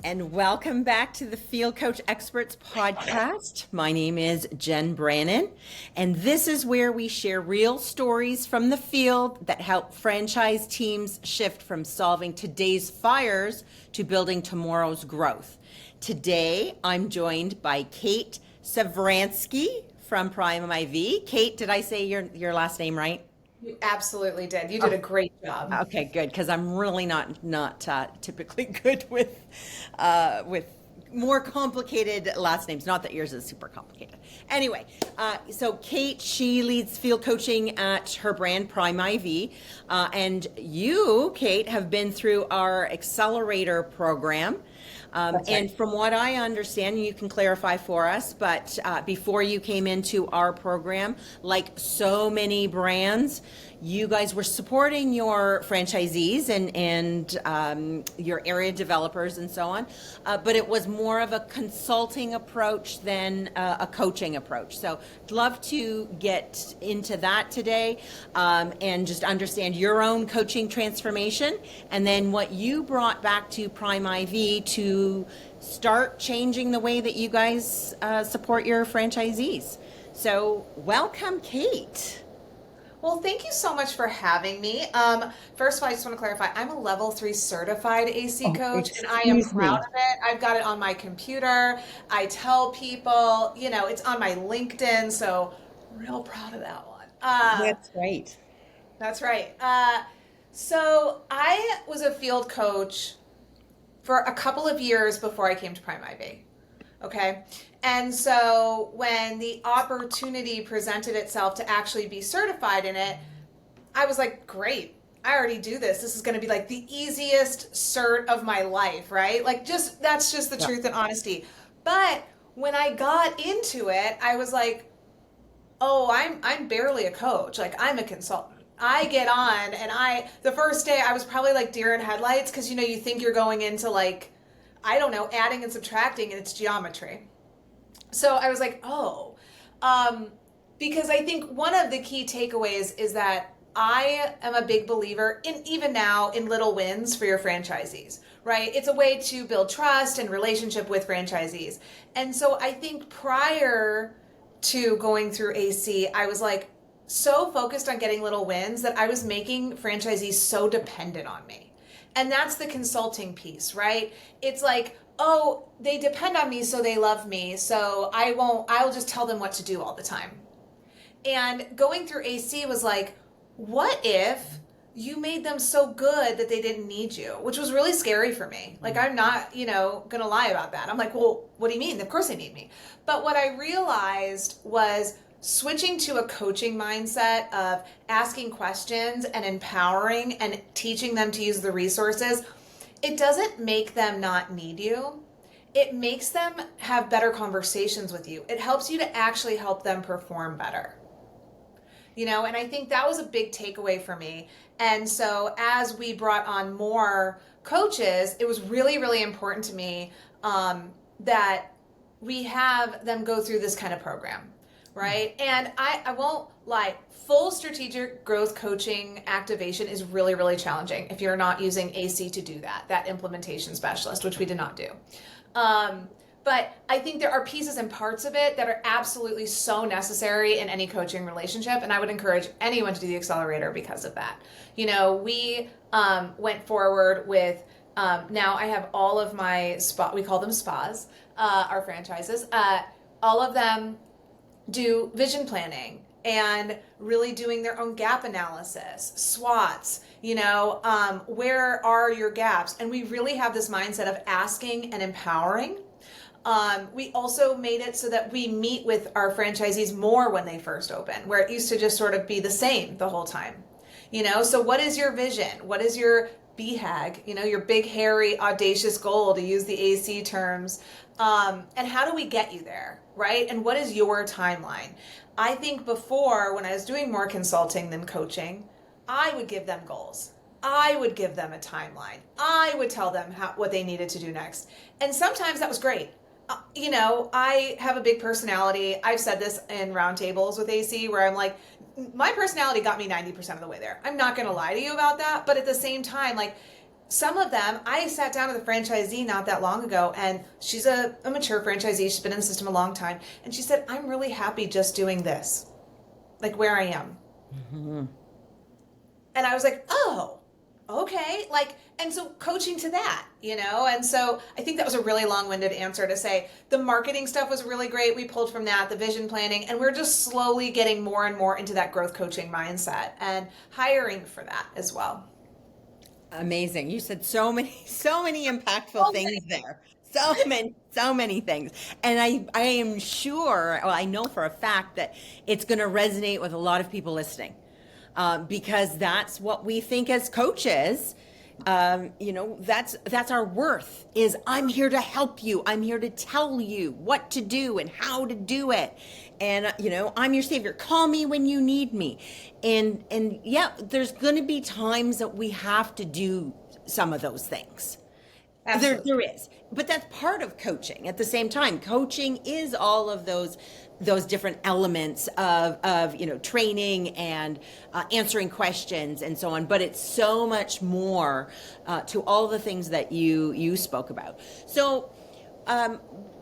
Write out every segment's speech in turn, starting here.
And welcome back to the Field Coach Experts podcast. My name is Jen Brannon, and this is where we share real stories from the field that help franchise teams shift from solving today's fires to building tomorrow's growth. Today, I'm joined by Kate Savransky from Prime IV. Kate, did I say your last name right? You absolutely did. You did a great job. Okay, good, because I'm really not typically good with more complicated last names. Not that yours is super complicated. Anyway, so Kate, she leads field coaching at her brand Prime IV, and you, Kate, have been through our Accelerator program. That's And right. from what I understand, you can clarify for us, but before you came into our program, like so many brands, you guys were supporting your franchisees and your area developers and so on, but it was more of a consulting approach than a coaching approach. So I'd love to get into that today and just understand your own coaching transformation and then what you brought back to Prime IV to start changing the way that you guys support your franchisees. So welcome, Kate. Well, thank you so much for having me. First of all, I just want to clarify, I'm a level 3 certified AC Oh, coach, and I am excuse proud me. of it. I've got it on my computer. I tell people, it's on my LinkedIn, so real proud of that one. That's right. That's right. So I was a field coach for a couple of years before I came to Prime IV. Okay. And so when the opportunity presented itself to actually be certified in it, I was like, great. I already do this. This is going to be like the easiest cert of my life, right? Like just that's just the Yeah. truth and honesty. But when I got into it, I was like, oh, I'm barely a coach. Like I'm a consultant. I get on and the first day I was probably like deer in headlights because you think you're going into like I don't know, adding and subtracting and it's geometry. So I was like, oh, um, because I think one of the key takeaways is that I am a big believer in even now in little wins for your franchisees, right? It's a way to build trust and relationship with franchisees. And so I think prior to going through AC, I was like so focused on getting little wins that I was making franchisees so dependent on me. And that's the consulting piece, right? It's like, oh, they depend on me, so they love me. So I'll just tell them what to do all the time. And going through AC was like, what if you made them so good that they didn't need you? Which was really scary for me. Like, I'm not, gonna lie about that. I'm like, well, what do you mean? Of course they need me. But what I realized was switching to a coaching mindset of asking questions and empowering and teaching them to use the resources, it doesn't make them not need you. It makes them have better conversations with you. It helps you to actually help them perform better. And I think that was a big takeaway for me. And so as we brought on more coaches, it was really, really important to me that we have them go through this kind of program, right? And I won't lie, full strategic growth coaching activation is really, really challenging if you're not using AC to do that implementation specialist, which we did not do. But I think there are pieces and parts of it that are absolutely so necessary in any coaching relationship. And I would encourage anyone to do the accelerator because of that. We went forward with, now I have all of my we call them spas, our franchises. All of them do vision planning and really doing their own gap analysis, SWOTs, where are your gaps? And we really have this mindset of asking and empowering. We also made it so that we meet with our franchisees more when they first open, where it used to just sort of be the same the whole time. So what is your vision? What is your BHAG, your big, hairy, audacious goal, to use the AC terms? And how do we get you there, right? And what is your timeline? I think before, when I was doing more consulting than coaching, I would give them goals. I would give them a timeline. I would tell them what they needed to do next. And sometimes that was great. I have a big personality. I've said this in roundtables with AC where I'm like, my personality got me 90% of the way there. I'm not going to lie to you about that. But at the same time, like, some of them, I sat down with a franchisee not that long ago, and she's a mature franchisee. She's been in the system a long time. And she said, I'm really happy just doing this, like where I am. Mm-hmm. And I was like, oh, okay. Like, and so coaching to that, and so I think that was a really long-winded answer to say the marketing stuff was really great. We pulled from that, the vision planning, and we're just slowly getting more and more into that growth coaching mindset and hiring for that as well. Amazing. You said so many impactful things there. So many things. And I am sure, well, I know for a fact that it's going to resonate with a lot of people listening, because that's what we think as coaches. That's our worth, is I'm here to help you. I'm here to tell you what to do and how to do it. And, I'm your savior. Call me when you need me. And yeah, there's going to be times that we have to do some of those things. There is, but that's part of coaching. At the same time, coaching is all of those different elements of training and answering questions and so on. But it's so much more to all the things that you spoke about. So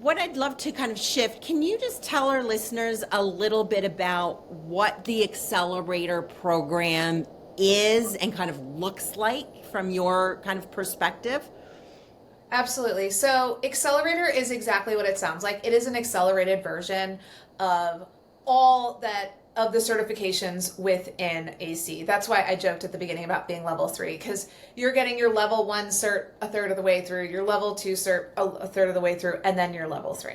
what I'd love to kind of shift, can you just tell our listeners a little bit about what the Accelerator Program is and kind of looks like from your kind of perspective? Absolutely. So Accelerator is exactly what it sounds like. It is an accelerated version of all of the certifications within AC. That's why I joked at the beginning about being level 3, because you're getting your level 1 cert a third of the way through, your level 2 cert a third of the way through, and then your level 3.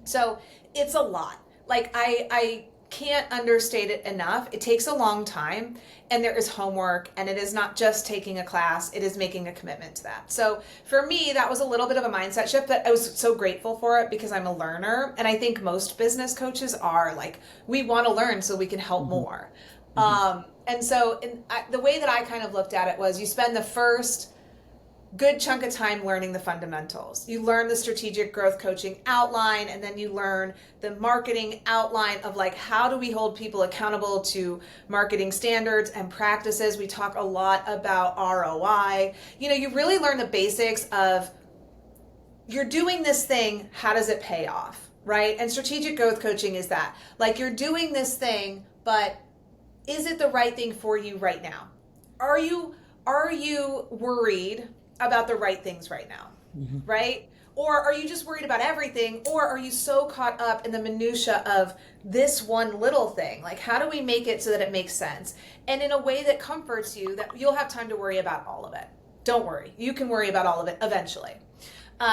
So it's a lot. Like I can't understate it enough. It takes a long time, and there is homework, and it is not just taking a class, it is making a commitment to that. So for me, that was a little bit of a mindset shift, but I was so grateful for it because I'm a learner. And I think most business coaches are like, we want to learn so we can help more. And so the way that I kind of looked at it was, you spend the first good chunk of time learning the fundamentals. You learn the strategic growth coaching outline, and then you learn the marketing outline of like, how do we hold people accountable to marketing standards and practices. We talk a lot about ROI. You really learn the basics of, you're doing this thing, how does it pay off, right? And strategic growth coaching is that. Like, you're doing this thing, but is it the right thing for you right now? Are you worried about the right things right now, right? Or are you just worried about everything? Or are you so caught up in the minutia of this one little thing? Like, how do we make it so that it makes sense? And in a way that comforts you, that you'll have time to worry about all of it. Don't worry. You can worry about all of it eventually.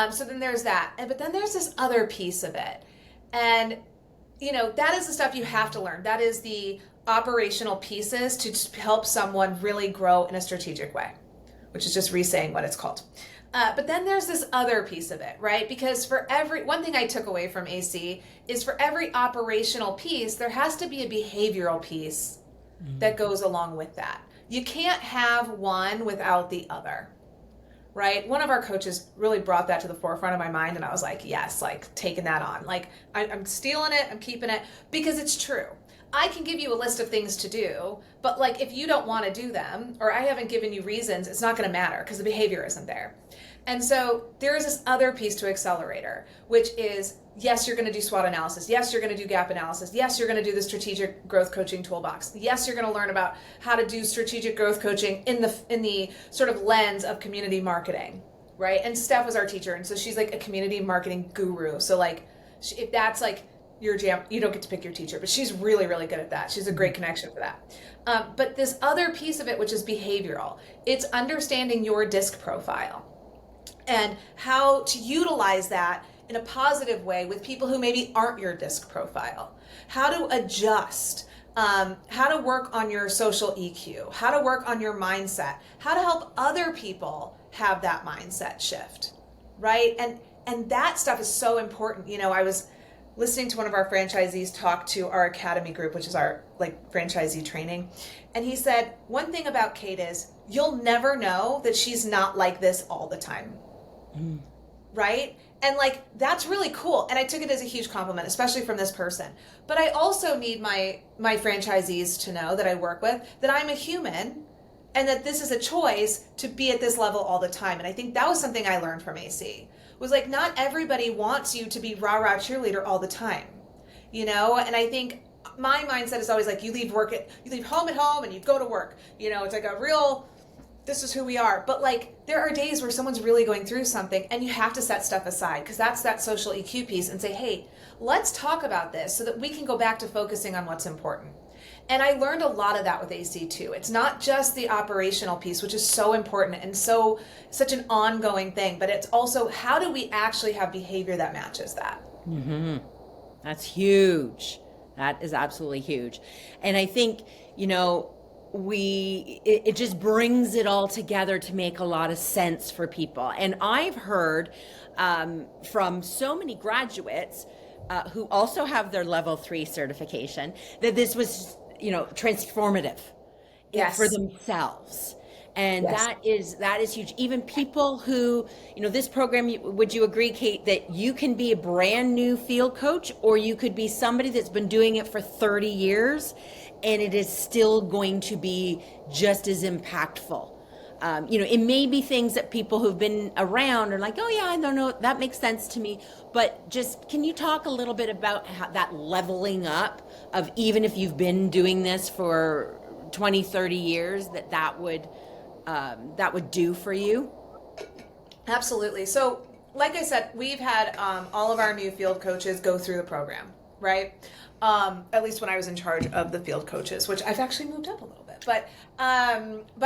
So then there's that. But then there's this other piece of it. And, that is the stuff you have to learn. That is the operational pieces to help someone really grow in a strategic way, which is just re-saying what it's called. But then there's this other piece of it, right? Because one thing I took away from AC is, for every operational piece, there has to be a behavioral piece that goes along with that. You can't have one without the other, right? One of our coaches really brought that to the forefront of my mind, and I was like, yes, like taking that on. Like, I'm stealing it, I'm keeping it, because it's true. I can give you a list of things to do, but like, if you don't want to do them, or I haven't given you reasons, it's not going to matter because the behavior isn't there. And so there is this other piece to Accelerator, which is, yes, you're going to do SWOT analysis. Yes, you're going to do gap analysis. Yes, you're going to do the strategic growth coaching toolbox. Yes, you're going to learn about how to do strategic growth coaching in the sort of lens of community marketing, right? And Steph was our teacher, and so she's like a community marketing guru. So like, if that's like your jam, you don't get to pick your teacher, but she's really, really good at that. She's a great connection for that. But this other piece of it, which is behavioral, it's understanding your DISC profile and how to utilize that in a positive way with people who maybe aren't your DISC profile. How to adjust, how to work on your social EQ, how to work on your mindset, how to help other people have that mindset shift, right? And that stuff is so important. I was listening to one of our franchisees talk to our academy group, which is our like franchisee training. And he said, one thing about Kate is, you'll never know that she's not like this all the time. Right? And like, that's really cool. And I took it as a huge compliment, especially from this person. But I also need my franchisees to know that I work with, that I'm a human and that this is a choice to be at this level all the time. And I think that was something I learned from AC, was like, not everybody wants you to be rah-rah cheerleader all the time, you know? And I think my mindset is always like, you leave home at home and you go to work, you know, it's like a real, this is who we are. But like, there are days where someone's really going through something and you have to set stuff aside, because that's that social EQ piece, and say, hey, let's talk about this so that we can go back to focusing on what's important. And I learned a lot of that with AC too. It's not just the operational piece, which is so important and such an ongoing thing, but it's also, how do we actually have behavior that matches that? Mm-hmm. That's huge. That is absolutely huge. And I think, you know, it just brings it all together to make a lot of sense for people. And I've heard from so many graduates who also have their level 3 certification that this was, you know, transformative for themselves. And that is huge. Even people who, you know, this program, would you agree, Kate, that you can be a brand new field coach, or you could be somebody that's been doing it for 30 years and it is still going to be just as impactful? You know, it may be things that people who've been around are like, oh yeah, I don't know, that makes sense to me. But just, can you talk a little bit about how that leveling up of, even if you've been doing this for 20, 30 years, that would do for you? Absolutely. So like I said, we've had all of our new field coaches go through the program, right? At least when I was in charge of the field coaches, which I've actually moved up a little bit, but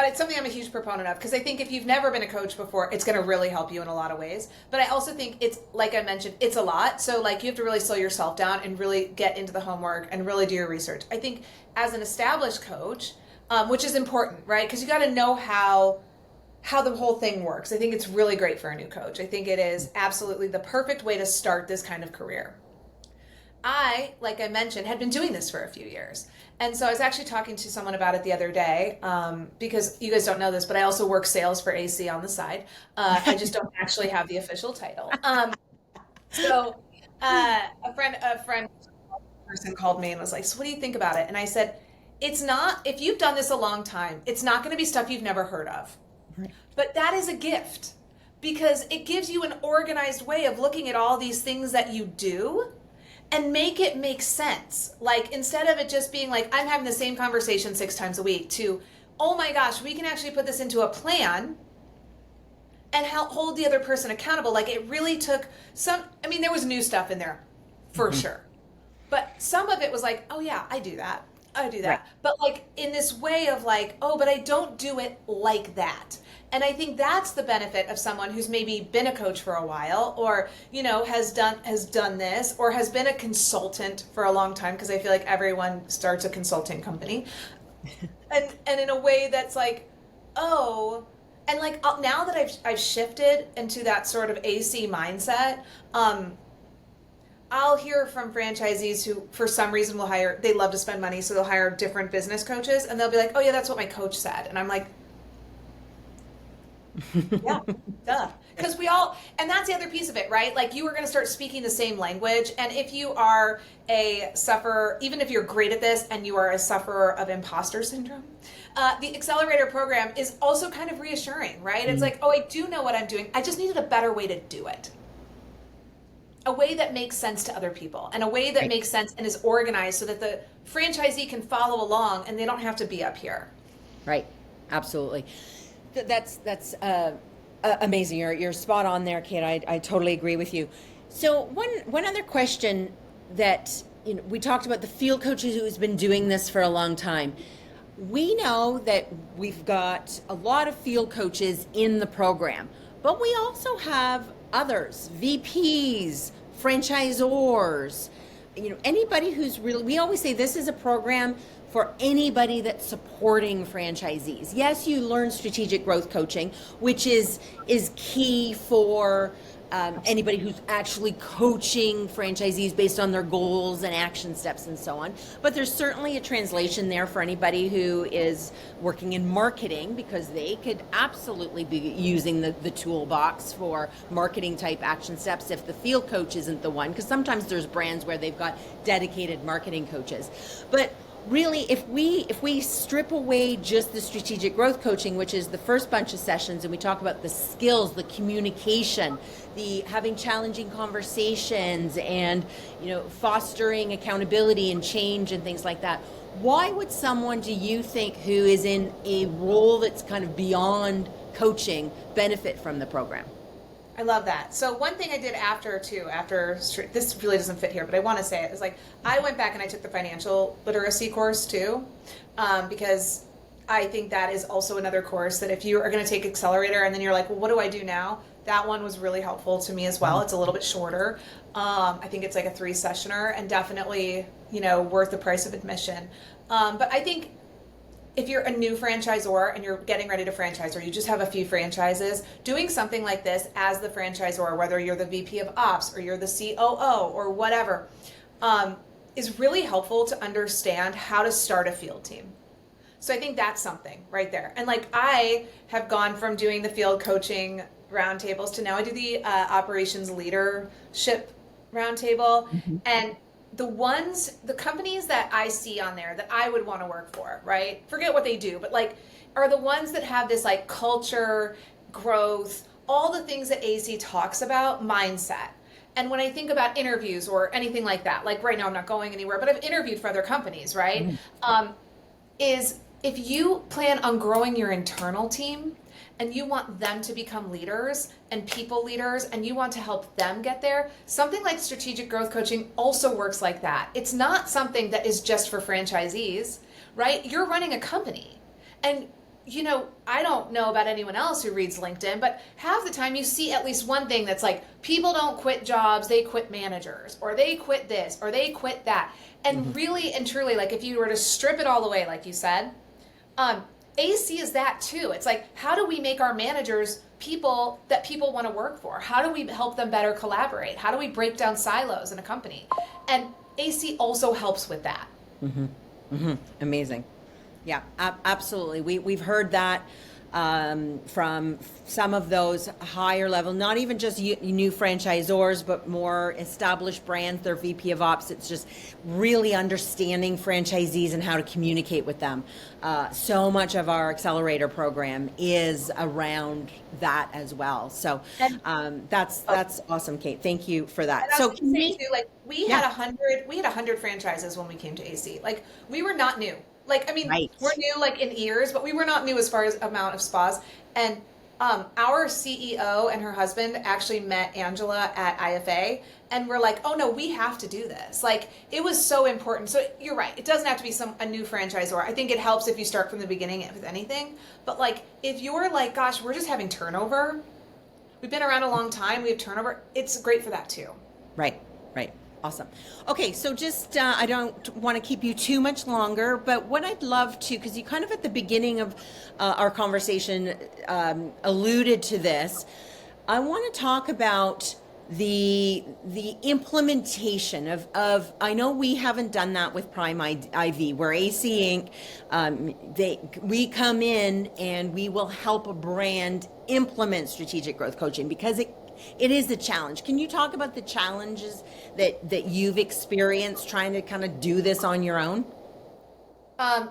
it's something I'm a huge proponent of, because I think if you've never been a coach before, it's going to really help you in a lot of ways. But I also think it's, like I mentioned, it's a lot. So like, you have to really slow yourself down and really get into the homework and really do your research. I think as an established coach, which is important, right? Because you got to know how the whole thing works. I think it's really great for a new coach. I think it is absolutely the perfect way to start this kind of career. I, like I mentioned, had been doing this for a few years. And so I was actually talking to someone about it the other day, because you guys don't know this, but I also work sales for AC on the side. I just don't actually have the official title. So a friend person called me and was like, so what do you think about it? And I said, it's not, if you've done this a long time, it's not going to be stuff you've never heard of. Right. But that is a gift, because it gives you an organized way of looking at all these things that you do and make it make sense. Like, instead of it just being like, I'm having the same conversation 6 times a week, to, oh my gosh, we can actually put this into a plan and help hold the other person accountable. Like, it really took there was new stuff in there for sure. But some of it was like, oh yeah, I do that. Right. But like, in this way of like, oh, but I don't do it like that. And I think that's the benefit of someone who's maybe been a coach for a while, or, you know, has done this, or has been a consultant for a long time, because I feel like everyone starts a consulting company. and in a way that's like, oh, and like, now that I've shifted into that sort of AC mindset, I'll hear from franchisees who, for some reason, they love to spend money, so they'll hire different business coaches, and they'll be like, oh yeah, that's what my coach said. And I'm like, yeah, duh. Because and that's the other piece of it, right? Like, you are going to start speaking the same language, and if you are a sufferer, even if you're great at this and you are a sufferer of imposter syndrome, the Accelerator Program is also kind of reassuring, right? It's like, oh, I do know what I'm doing. I just needed a better way to do it. A way that makes sense to other people, and a way that makes sense and is organized so that the franchisee can follow along and they don't have to be up here. Right. Absolutely. That's amazing. You're spot on there, Kate. I totally agree with you. So one other question that, you know, we talked about the field coaches who's been doing this for a long time. We know that we've got a lot of field coaches in the program, but we also have others, VPs, franchisors, you know, anybody who's really, we always say this is a program for anybody that's supporting franchisees. Yes, you learn strategic growth coaching, which is key for anybody who's actually coaching franchisees based on their goals and action steps and so on. But there's certainly a translation there for anybody who is working in marketing, because they could absolutely be using the toolbox for marketing type action steps if the field coach isn't the one, because sometimes there's brands where they've got dedicated marketing coaches. But really, if we strip away just the strategic growth coaching, which is the first bunch of sessions, and we talk about the skills, the communication, the having challenging conversations, and fostering accountability and change and things like that, why would someone, do you think, who is in a role that's kind of beyond coaching benefit from the program? I love that. So one thing I did after this really doesn't fit here, but I want to say it, is like I went back and I took the financial literacy course too, because I think that is also another course that if you are going to take Accelerator and then you're like, well, what do I do now? That one was really helpful to me as well. It's a little bit shorter. I think it's like a 3-sessioner, and definitely, worth the price of admission. But I think if you're a new franchisor and you're getting ready to franchise, or you just have a few franchises, doing something like this as the franchisor, whether you're the VP of Ops or you're the COO or whatever, is really helpful to understand how to start a field team. So I think that's something right there. And like I have gone from doing the field coaching roundtables to now I do the operations leadership roundtable. And the companies that I see on there that I would want to work for, right? Forget what they do, but like are the ones that have this like culture, growth, all the things that AC talks about, mindset. And when I think about interviews or anything like that, like right now I'm not going anywhere, but I've interviewed for other companies, right? Is if you plan on growing your internal team and you want them to become leaders and people leaders and you want to help them get there, something like strategic growth coaching also works like that. It's not something that is just for franchisees, right? You're running a company. And I don't know about anyone else who reads LinkedIn, but half the time you see at least one thing that's like, people don't quit jobs, they quit managers, or they quit this, or they quit that. And really and truly, like if you were to strip it all away, like you said, AC is that too. It's like, how do we make our managers people that people want to work for? How do we help them better collaborate? How do we break down silos in a company? And AC also helps with that. Amazing. Yeah, absolutely. We've heard that from some of those higher level, not even just new franchisors, but more established brands, their VP of Ops. It's just really understanding franchisees and how to communicate with them. So much of our Accelerator program is around that as well. So that's awesome, Kate. Thank you for that. And I So was gonna say too, like we had 100 franchises when we came to AC. Like we were not new. Like, I mean, we're new like in years, but we were not new as far as amount of spas. And our CEO and her husband actually met Angela at IFA and we're like, oh no, we have to do this. Like it was so important. So you're right. It doesn't have to be a new franchisor. I think it helps if you start from the beginning with anything. But like, if you're like, gosh, we're just having turnover. We've been around a long time. We have turnover. It's great for that too. Right. Awesome. Okay, so just, I don't want to keep you too much longer, but what I'd love to, because you kind of at the beginning of our conversation alluded to this, I want to talk about the implementation of I know we haven't done that with Prime IV, where AC Inc., we come in and we will help a brand implement strategic growth coaching because it is a challenge. Can you talk about the challenges that you've experienced trying to kind of do this on your own?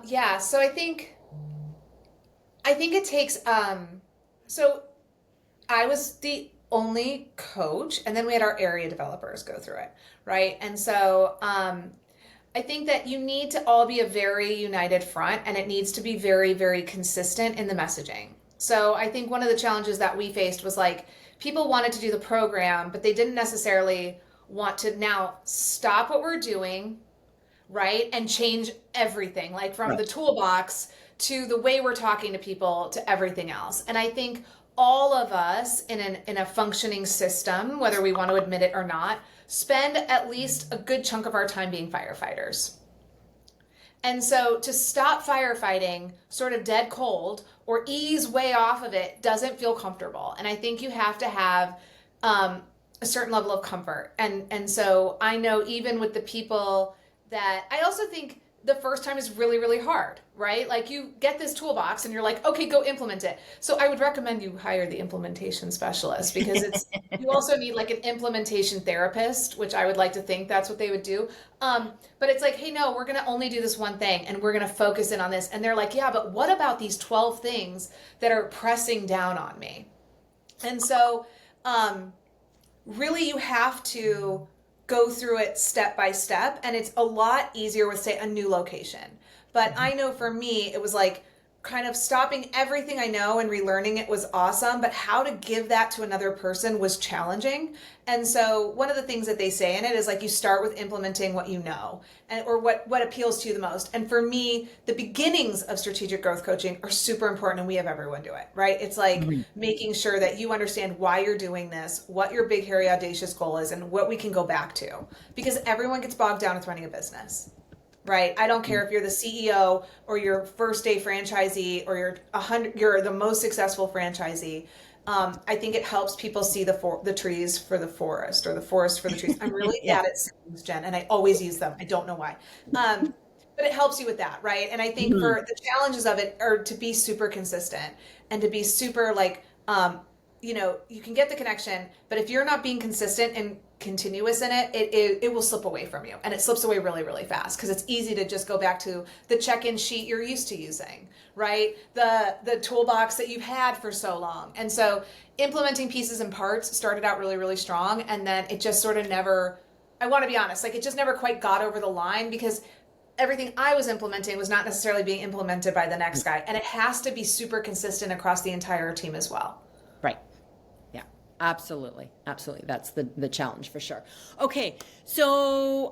Yeah, so I think it takes so I was the only coach and then we had our area developers go through it, right? And so I think that you need to all be a very united front and it needs to be very, very consistent in the messaging. So I think one of the challenges that we faced was like people wanted to do the program, but they didn't necessarily want to now stop what we're doing, right? And change everything, like from the toolbox to the way we're talking to people to everything else. And I think all of us in a functioning system, whether we want to admit it or not, spend at least a good chunk of our time being firefighters. And so to stop firefighting sort of dead cold or ease way off of it doesn't feel comfortable. And I think you have to have a certain level of comfort. And so I know even with the people that I also think the first time is really, really hard, right? Like you get this toolbox and you're like, okay, go implement it. So I would recommend you hire the implementation specialist, because you also need like an implementation therapist, which I would like to think that's what they would do. But it's like, hey, no, we're going to only do this one thing and we're going to focus in on this. And they're like, yeah, but what about these 12 things that are pressing down on me? And so, really you have to go through it step by step, and it's a lot easier with, say, a new location. But I know for me it was like kind of stopping everything I know and relearning it was awesome, but how to give that to another person was challenging. And so one of the things that they say in it is like, you start with implementing what you know, and or what appeals to you the most. And for me, the beginnings of strategic growth coaching are super important, and we have everyone do it, right? It's like making sure that you understand why you're doing this, what your big, hairy, audacious goal is, and what we can go back to, because everyone gets bogged down with running a business. Right. I don't care if you're the CEO or your first day franchisee or you're the most successful franchisee. I think it helps people see the trees for the forest, or the forest for the trees. I'm really bad at sayings, Jen, and I always use them. I don't know why. But it helps you with that, right? And I think for the challenges of it are to be super consistent and to be super like, you can get the connection, but if you're not being consistent and continuous in it, it will slip away from you, and it slips away really, really fast, because it's easy to just go back to the check-in sheet you're used to using, right? The toolbox that you've had for so long. And so implementing pieces and parts started out really, really strong, and then it just sort of never, I want to be honest, like it just never quite got over the line, because everything I was implementing was not necessarily being implemented by the next guy, and it has to be super consistent across the entire team as well. Right. Absolutely. Absolutely. That's the challenge for sure. Okay. So,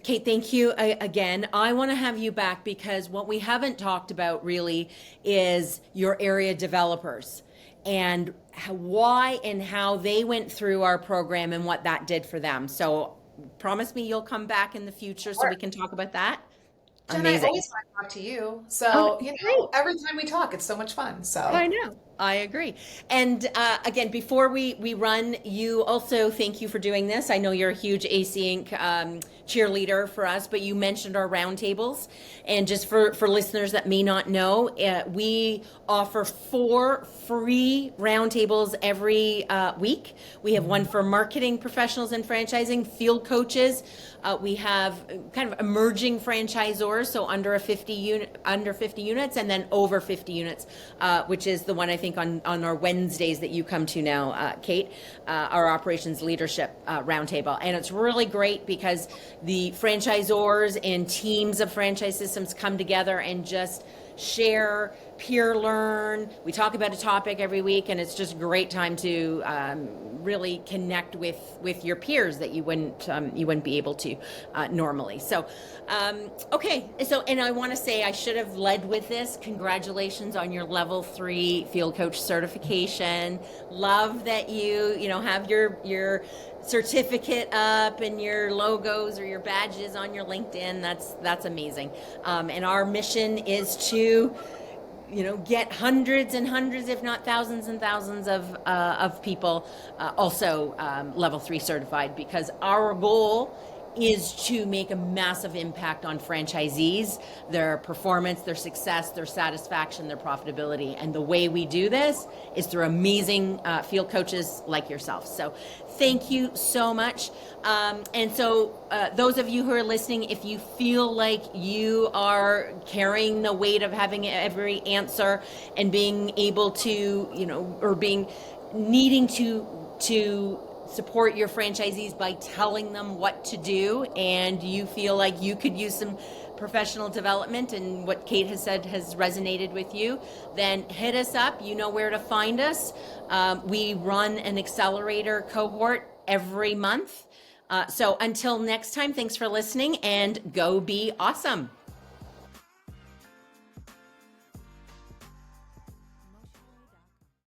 Kate, thank you again. I want to have you back, because what we haven't talked about really is your area developers and why and how they went through our program and what that did for them. So promise me you'll come back in the future so we can talk about that. Jen, Amazing. I always want to talk to you. So, every time we talk, it's so much fun. So I know. I agree. And again, before we run, you also, thank you for doing this. I know you're a huge AC Inc. Cheerleader for us, but you mentioned our roundtables. And just for listeners that may not know, we offer 4 free roundtables every week. We have one for marketing professionals and franchising, field coaches. We have kind of emerging franchisors, so under 50 units, and then over 50 units, which is the one I think on our Wednesdays that you come to now, Kate, our operations leadership roundtable. And it's really great because the franchisors and teams of franchise systems come together and just share, peer learn. We talk about a topic every week, and it's just a great time to really connect with your peers that you wouldn't be able to normally. So, okay. So, and I want to say, I should have led with this. Congratulations on your level 3 field coach certification. Love that you have your certificate up and your logos or your badges on your LinkedIn. That's amazing. And our mission is to get hundreds and hundreds, if not thousands and thousands of people also level 3 certified, because our goal is to make a massive impact on franchisees, their performance, their success, their satisfaction, their profitability. And the way we do this is through amazing field coaches like yourself. So thank you so much. And so those of you who are listening, if you feel like you are carrying the weight of having every answer and being able to, or needing to support your franchisees by telling them what to do, and you feel like you could use some professional development and what Kate has said has resonated with you, then hit us up. You know where to find us. We run an accelerator cohort every month. So until next time, thanks for listening, and go be awesome.